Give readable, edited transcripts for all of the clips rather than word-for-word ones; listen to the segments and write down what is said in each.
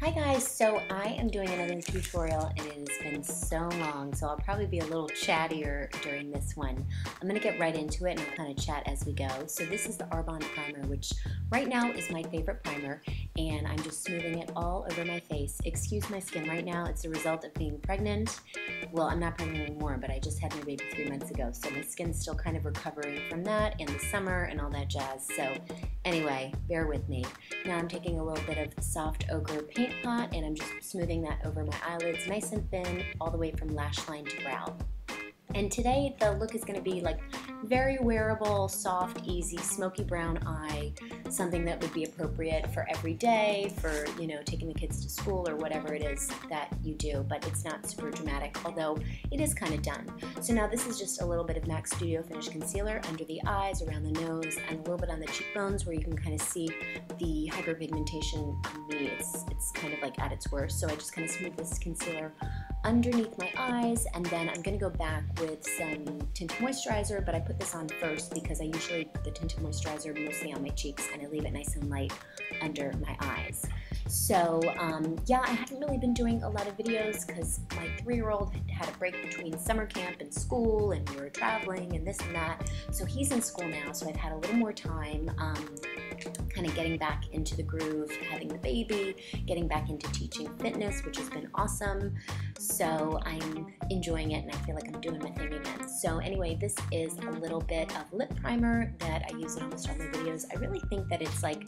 Hi guys, so I am doing another tutorial and it has been so long, so I'll probably be a little chattier during this one. I'm going to get right into it and I'll kind of chat as we go. So this is the Arbonne primer, which right now is my favorite primer, and I'm just smoothing it all over my face. Excuse my skin right now, it's a result of being pregnant. Well, I'm not pregnant anymore, but I just had my baby 3 months ago, so my skin's still kind of recovering from that and the summer and all that jazz. So anyway, bear with me. Now I'm taking a little bit of soft ochre paint pot and I'm just smoothing that over my eyelids nice and thin all the way from lash line to brow. And today the look is going to be like very wearable, soft, easy, smoky brown eye, something that would be appropriate for every day, for, you know, taking the kids to school or whatever it is that you do, but it's not super dramatic, although it is kind of done. So now this is just a little bit of MAC Studio Finish Concealer under the eyes, around the nose, and a little bit on the cheekbones where you can kind of see the hyperpigmentation on me. It's kind of like at its worst, so I just kind of smooth this concealer underneath my eyes, and then I'm going to go back with some tinted moisturizer, but I put this on first because I usually put the tinted moisturizer mostly on my cheeks and I leave it nice and light under my eyes. So yeah, I haven't really been doing a lot of videos because my 3-year-old had a break between summer camp and school, and we were traveling and this and that, so he's in school now, so I've had a little more time kind of getting back into the groove, having the baby, getting back into teaching fitness, which has been awesome. So I'm enjoying it and I feel like I'm doing my thing again. So anyway, this is a little bit of lip primer that I use in almost all my videos. I really think that it's like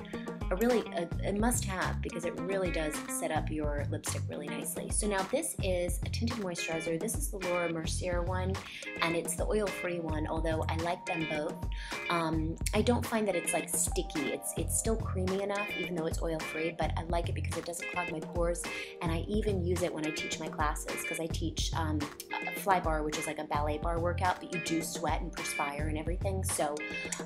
a must-have because it really does set up your lipstick really nicely. So now this is a tinted moisturizer. This is the Laura Mercier one, and it's the oil-free one, although I like them both. I don't find that it's like sticky. It's still creamy enough, even though it's oil-free, but I like it because it doesn't clog my pores, and I even use it when I teach my classes, because I teach a fly bar, which is like a ballet bar workout, but you do sweat and perspire and everything, so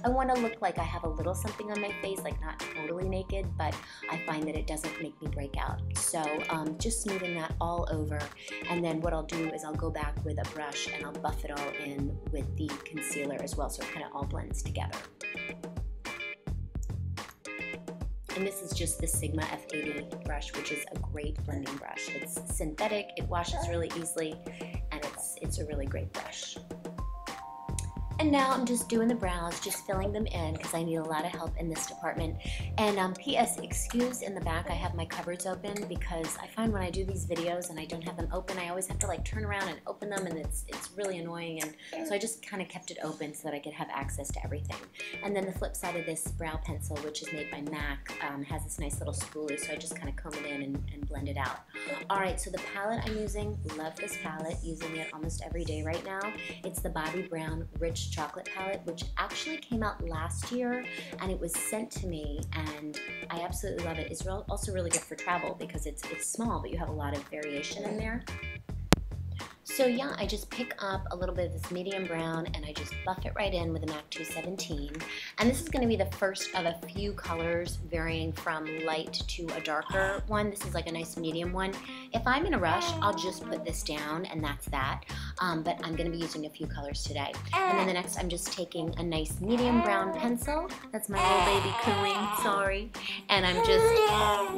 I want to look like I have a little something on my face, like not totally naked, but I find that it doesn't make me break out. So just smoothing that all over, and then what I'll do is I'll go back with a brush and I'll buff it all in with the concealer as well, so it kind of all blends together. And this is just the Sigma F80 brush, which is a great blending brush. It's synthetic, it washes really easily, and it's a really great brush. And now I'm just doing the brows, just filling them in because I need a lot of help in this department. And P.S. excuse in the back, I have my cupboards open because I find when I do these videos and I don't have them open, I always have to like turn around and open them, and it's really annoying. And so I just kind of kept it open so that I could have access to everything. And then the flip side of this brow pencil, which is made by MAC, has this nice little spoolie, so I just kind of comb it in and blend it out. Alright, so the palette I'm using, love this palette, using it almost every day right now. It's the Bobbi Brown Rich Chocolate palette, which actually came out last year, and it was sent to me, and I absolutely love it. It's also really good for travel because it's small, but you have a lot of variation in there. So yeah, I just pick up a little bit of this medium brown and I just buff it right in with a MAC 217. And this is going to be the first of a few colors varying from light to a darker one. This is like a nice medium one. If I'm in a rush, I'll just put this down and that's that. But I'm going to be using a few colors today. And then the next, I'm just taking a nice medium brown pencil. That's my little baby cooing, sorry. And I'm just,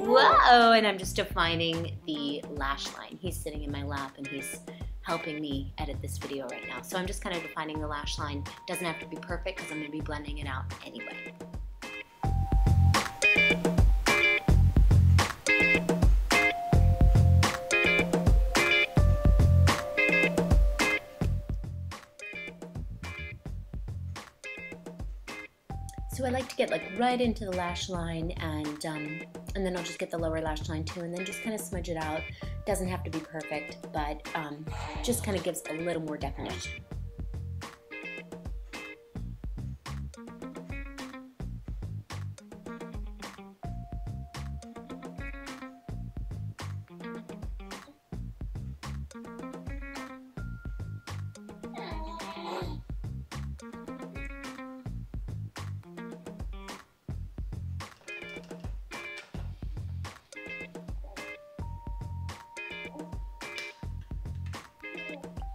whoa, and I'm just defining the lash line. He's sitting in my lap and he's helping me edit this video right now. So I'm just kind of defining the lash line. Doesn't have to be perfect because I'm going to be blending it out anyway. So I like to get like right into the lash line, and then I'll just get the lower lash line too, and then just kind of smudge it out. Doesn't have to be perfect, but just kind of gives a little more definition.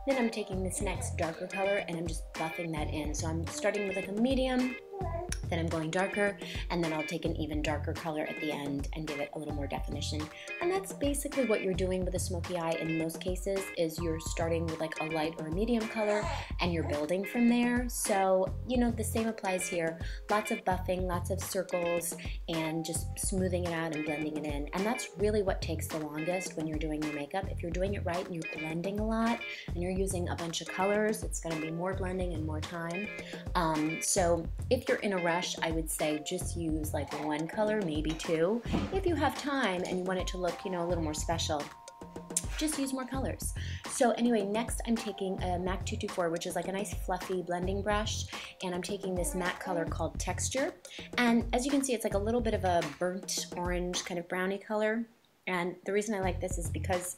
Then I'm taking this next darker color and I'm just buffing that in. So I'm starting with like a medium, Then I'm going darker, and then I'll take an even darker color at the end and give it a little more definition. And that's basically what you're doing with a smoky eye in most cases, is you're starting with like a light or a medium color and you're building from there. So, you know, the same applies here. Lots of buffing, lots of circles, and just smoothing it out and blending it in. And that's really what takes the longest when you're doing your makeup. If you're doing it right and you're blending a lot and you're using a bunch of colors, it's going to be more blending and more time. So if you're in a rush, I would say just use like one color, maybe two. If you have time and you want it to look, you know, a little more special, just use more colors. So anyway, next I'm taking a MAC 224, which is like a nice fluffy blending brush, and I'm taking this matte color called Texture. And as you can see, it's like a little bit of a burnt orange kind of brownie color. And the reason I like this is because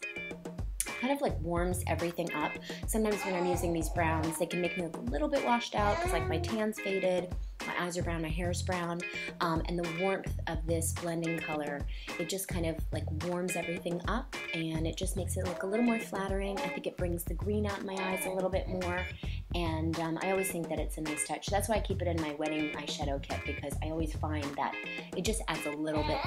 kind of like warms everything up. Sometimes when I'm using these browns, they can make me look a little bit washed out because like my tan's faded, my eyes are brown, my hair is brown, and the warmth of this blending color, it just kind of like warms everything up and it just makes it look a little more flattering. I think it brings the green out in my eyes a little bit more, and I always think that it's a nice touch. That's why I keep it in my wedding eyeshadow kit, because I always find that it just adds a little bit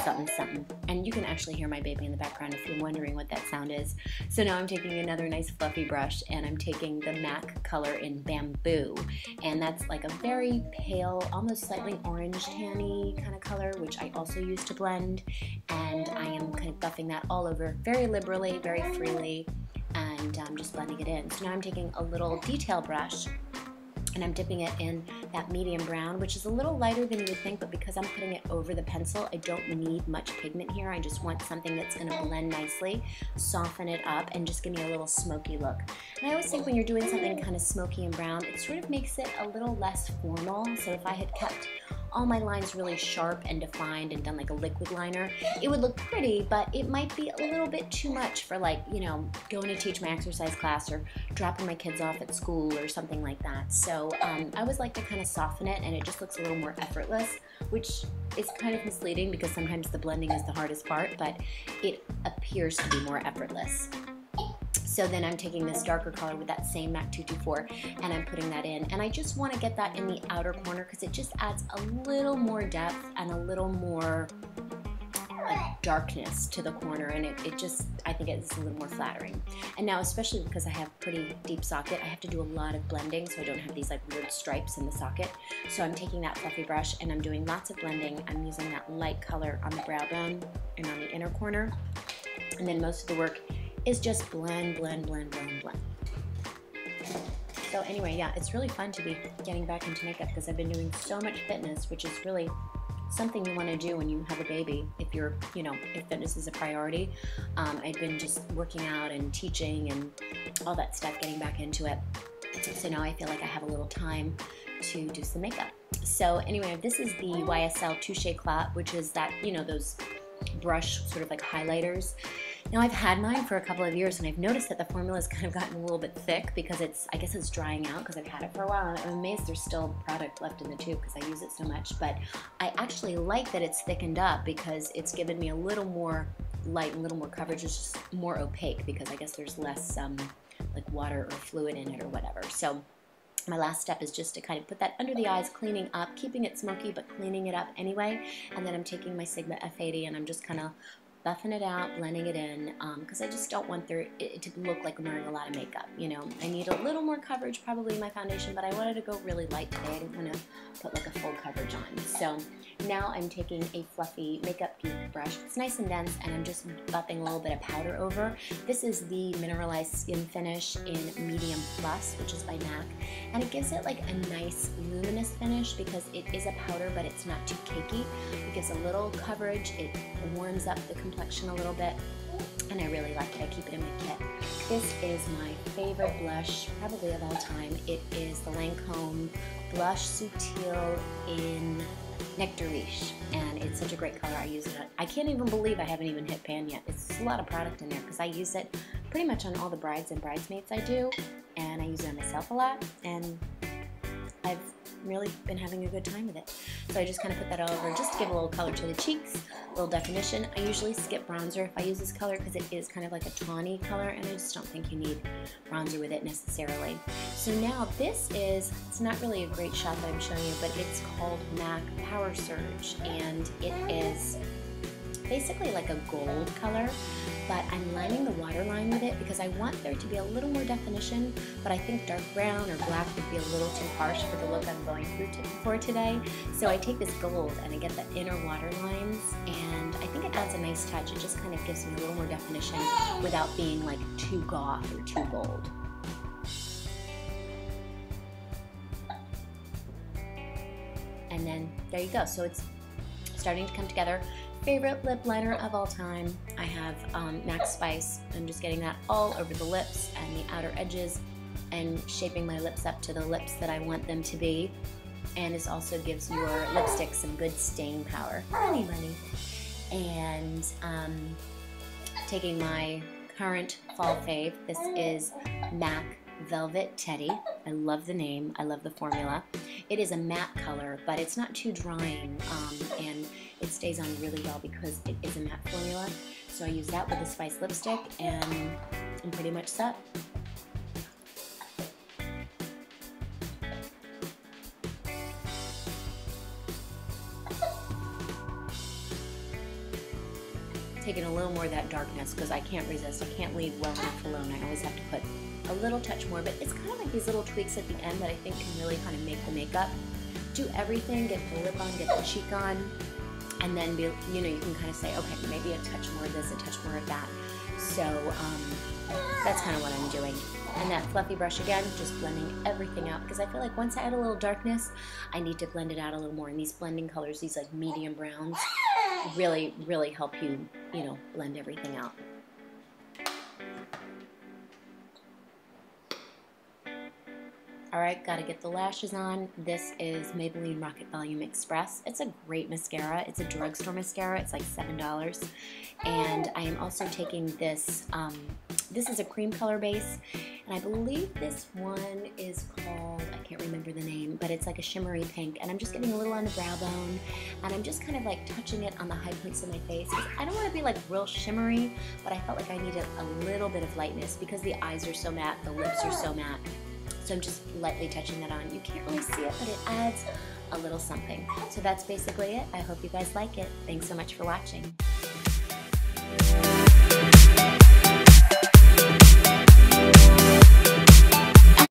something something. And you can actually hear my baby in the background if you're wondering what that sound is. So now I'm taking another nice fluffy brush and I'm taking the MAC color in Bamboo, and that's like a very pale, almost slightly orange tanny kind of color, which I also use to blend, and I am kind of buffing that all over very liberally, very freely, and I'm just blending it in. So now I'm taking a little detail brush and I'm dipping it in that medium brown, which is a little lighter than you would think, but because I'm putting it over the pencil, I don't need much pigment here. I just want something that's going to blend nicely, soften it up, and just give me a little smoky look. And I always think when you're doing something kind of smoky and brown, it sort of makes it a little less formal. So if I had kept all my lines really sharp and defined and done like a liquid liner, it would look pretty, but it might be a little bit too much for, like, you know, going to teach my exercise class or dropping my kids off at school or something like that. So I always like to kind of soften it, and it just looks a little more effortless, which is kind of misleading because sometimes the blending is the hardest part, but it appears to be more effortless. So then I'm taking this darker color with that same MAC 224 and I'm putting that in. And I just want to get that in the outer corner because it just adds a little more depth and a little more like darkness to the corner, and it just, I think it's a little more flattering. And now, especially because I have pretty deep socket, I have to do a lot of blending so I don't have these like weird stripes in the socket. So I'm taking that fluffy brush and I'm doing lots of blending. I'm using that light color on the brow bone and on the inner corner. And then most of the work is just blend, blend, blend, blend, blend. So anyway, yeah, it's really fun to be getting back into makeup because I've been doing so much fitness, which is really something you want to do when you have a baby, if you're, you know, if fitness is a priority. I've been just working out and teaching and all that stuff, getting back into it. So now I feel like I have a little time to do some makeup. So anyway, this is the YSL Touche Clot, which is that, you know, those brush sort of like highlighters. Now I've had mine for a couple of years and I've noticed that the formula has kind of gotten a little bit thick because it's, I guess it's drying out because I've had it for a while, and I'm amazed there's still product left in the tube because I use it so much. But I actually like that it's thickened up because it's given me a little more light and a little more coverage. It's just more opaque because I guess there's less like water or fluid in it or whatever. So my last step is just to kind of put that under the eyes, cleaning up, keeping it smoky, but cleaning it up anyway. And then I'm taking my Sigma F80 and I'm just kind of buffing it out, blending it in, because I just don't want it to look like I'm wearing a lot of makeup, you know. I need a little more coverage probably in my foundation, but I wanted to go really light today. I didn't want to put like a full coverage on. So now I'm taking a fluffy makeup brush. It's nice and dense, and I'm just buffing a little bit of powder over. This is the Mineralized Skin Finish in Medium Plus, which is by MAC, and it gives it like a nice luminous finish because it is a powder, but it's not too cakey. It gives a little coverage. It warms up the complexion a little bit, and I really like it. I keep it in my kit. This is my favorite blush probably of all time. It is the Lancome Blush Subtil in Nectariche, and it's such a great color. I use it. I can't even believe I haven't even hit pan yet. It's a lot of product in there because I use it pretty much on all the brides and bridesmaids I do, and I use it on myself a lot, and I've really been having a good time with it. So I just kind of put that all over just to give a little color to the cheeks, a little definition. I usually skip bronzer if I use this color because it is kind of like a tawny color, and I just don't think you need bronzer with it necessarily. So now this is, it's not really a great shot that I'm showing you, but it's called MAC Power Surge, and it is basically like a gold color, but I'm lining the waterline with it because I want there to be a little more definition, but I think dark brown or black would be a little too harsh for the look I'm going through for today. So I take this gold and I get the inner waterlines, and I think it adds a nice touch. It just kind of gives me a little more definition without being like too goth or too gold. And then there you go. So it's starting to come together. Favorite lip liner of all time, I have MAC Spice. I'm just getting that all over the lips and the outer edges and shaping my lips up to the lips that I want them to be. And this also gives your lipstick some good staying power. Money, money. And taking my current fall fave, this is MAC Velvet Teddy. I love the name, I love the formula. It is a matte color, but it's not too drying, and it stays on really well because it is a matte formula. So I use that with the Spice lipstick, and I'm pretty much set. Taking a little more of that darkness because I can't resist. I can't leave well enough alone. I always have to put a little touch more, but it's kind of like these little tweaks at the end that I think can really kind of make the makeup. Do everything, get the lip on, get the cheek on, and then be, you know, you can kind of say, okay, maybe a touch more of this, a touch more of that. So that's kind of what I'm doing. And that fluffy brush again, just blending everything out because I feel like once I add a little darkness, I need to blend it out a little more. And these blending colors, these like medium browns, really, really help you, you know, blend everything out. Alright, gotta get the lashes on. This is Maybelline Rocket Volume Express. It's a great mascara. It's a drugstore mascara. It's like $7. And I am also taking this, this is a cream color base, and I believe this one is called, I can't remember the name, but it's like a shimmery pink, and I'm just getting a little on the brow bone, and I'm just kind of like touching it on the high points of my face. I don't want to be like real shimmery, but I felt like I needed a little bit of lightness because the eyes are so matte, the lips are so matte. So I'm just lightly touching that on. You can't really see it, but it adds a little something. So that's basically it. I hope you guys like it. Thanks so much for watching.